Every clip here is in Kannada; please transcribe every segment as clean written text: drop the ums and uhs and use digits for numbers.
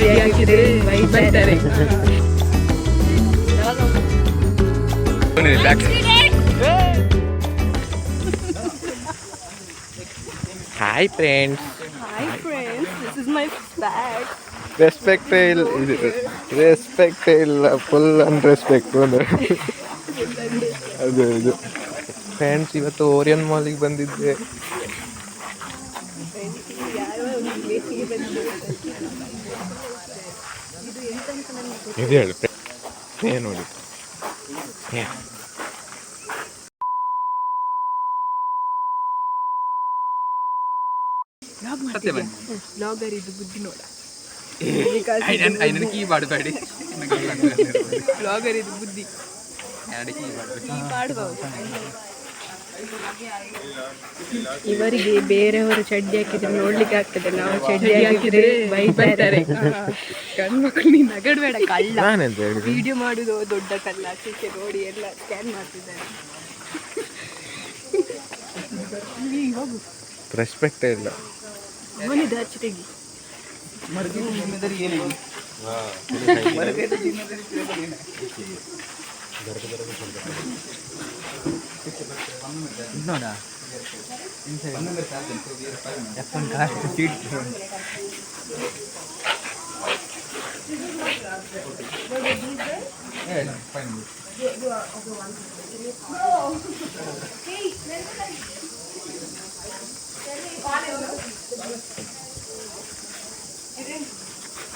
ರೆಡಿ ಆಗಿದ್ರೆ ಬರ್ತಾರೆ. Hi friends. Hi friends, this is my bag. ರೆಸ್ಪೆಕ್ಟೇ ಇಲ್ಲ, ಫುಲ್ ಅನ್ರೆಸ್ಪೆಕ್ಟ್. ಅದು ಇದು ಫ್ರೆಂಡ್ಸ್, ಇವತ್ತು ಓರಿಯನ್ ಮಾಲಿಗೆ ಬಂದಿದ್ದೆ. ಇದು ಹೇಳು ನೋಡಿ. ಬ್ಲಾಗರ್ ಇದು ಬುದ್ಧಿ ನೋಡ. ಬ್ಲಾಗರ್ ಇದು ಬುದ್ಧಿ ಇವರಿಗೆ ಬೇರೆಯವರು ಚಡ್ಡಿ ಹಾಕಿದ್ರೆ ನೋಡ್ಲಿಕ್ಕೆ ಆಗ್ತದೆ, ನಾವು ಚಡ್ಡಿ ಹಾಕಿದ್ರೆ ಬೈತಾರೆ. ಗಂಡ್ಮಕ್ಳು ನೀನು ನಗಡ್ಬೇಡ ಕಳ್ಳ, ವಿಡಿಯೋ ಮಾಡುದು ದೊಡ್ಡ ಕಲ್ಲ ಆಚೆ ನೋಡಿ ಎಲ್ಲ ಸ್ಕ್ಯಾನ್ ಮಾಡ್ತಿದ್ದಾರೆ. ಹೋಗು, ರೆಸ್ಪೆಕ್ಟೇ ಇಲ್ಲ. ಅವನಿದು ಆಚೆ ತೆಗಿ.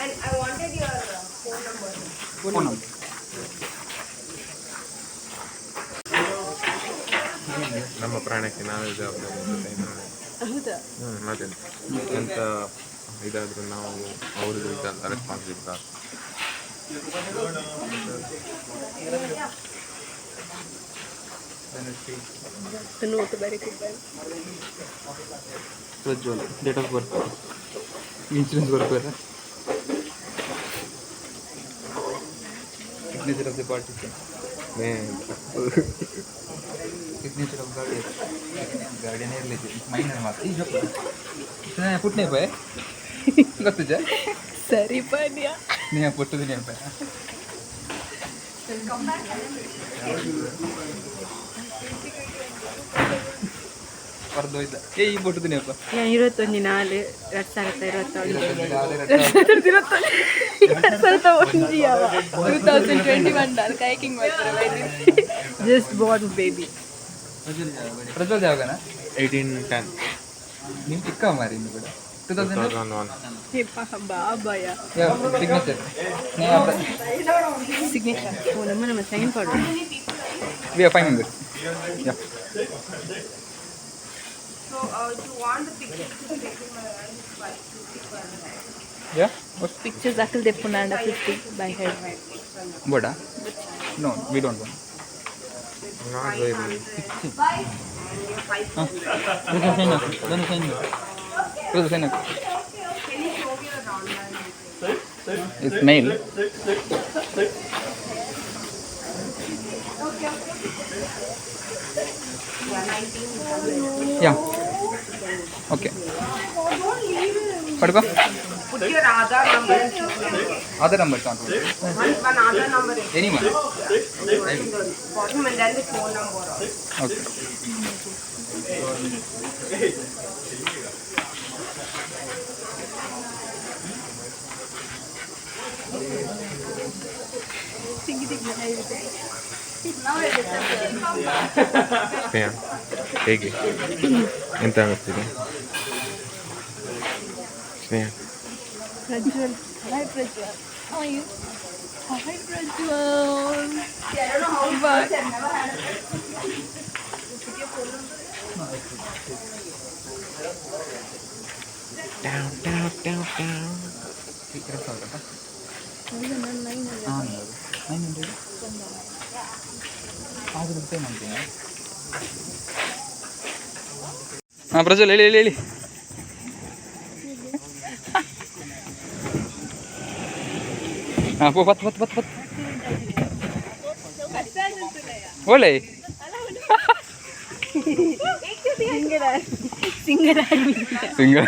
And I wanted your phone number. ನಮ್ಮ ಪ್ರಾಣಕ್ಕೆ ನಾವೇ ಜವಾಬ್ದಾರಿ. ಹೌದಾ? ಮತ್ತೆ ಎಂತ ಇದಾದರೂ ನಾವು ಅವ್ರಿಗೆ ರೆಸ್ಪಾನ್ಸಿಬಲ್. ನೋಟ್ ಬರೀತಿದ್ದಾರೆ. Prajwal, date of birth, insurance ಬರ್ತಾರೆ, signature of the partition, signature of guardian ಇರಲಿಕ್ಕೆ ಮೈನರ್ ಮಾತು ಈಗ ಪುಟ್ನೆ ಪಾಯ ಗೊತ್ತುಜ ಸರಿ ಪಾಡ್ಯ ನೀ ಪುಟ್ಟದು ನೆನಪ ಬರ್ದೋಯ್ತ ಈ ಪುಟ್ಟದು ನೆನಪ 21 Kayaking Mulki. Just born baby. Prajwal ಯಾವಾಗನ 1810 ನಿಮ್ ಚಿಕ್ಕ ಮಾರಿ ಇನ್ನು ಕೂಡ 2001. ಬಾಬಾಯ ಸಿಗ್ನೇಚರ್ ಸಿಗ್ನೇಚರ್ ನಮ್ಮ ಸೈನ್ ಕೊಡು. We are 5 members. Yeah. So, you want the pictures to be taken by around 50 Yeah. What? Pictures akal depunanda 50 by head. Boda? No, we don't want. not very much. Sign up. It's male. Yeah. Okay. Padka? Put your Aadhaar number and Aadhaar number can't put. one Aadhaar number. Anyone? Bottom and then the phone number. Okay. ಸ್ನೇಹ ಹೇಗೆ ಎಂತ ಅನ್ನಿಸ್ತಿದೆ ಸ್ನೇಹ? Prajwal. Hi Prajwal. How are you? Hi Prajwal. I don't know how it works. I've never had a put your phone number. Down, down, down, down. 900. ಹಾಂ ಪ್ರಜ್ವಲ್ ಹೇಳಿ ಹಾಂ ಪತ್ ಒಳ್ಳೆ Singer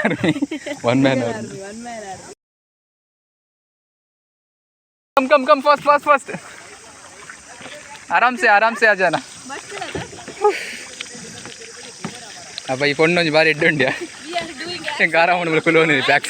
army. One man army. Come fast आराम से आ जाना अब ಈ ಪೊಣ್ಣೊಂಜಿ ಬಾರಿ ಎಡ್ಡುಂಡ್ಯಾ ಗಾರ ಅವನು ಕುಲೋನಿ ಬ್ಯಾಕ್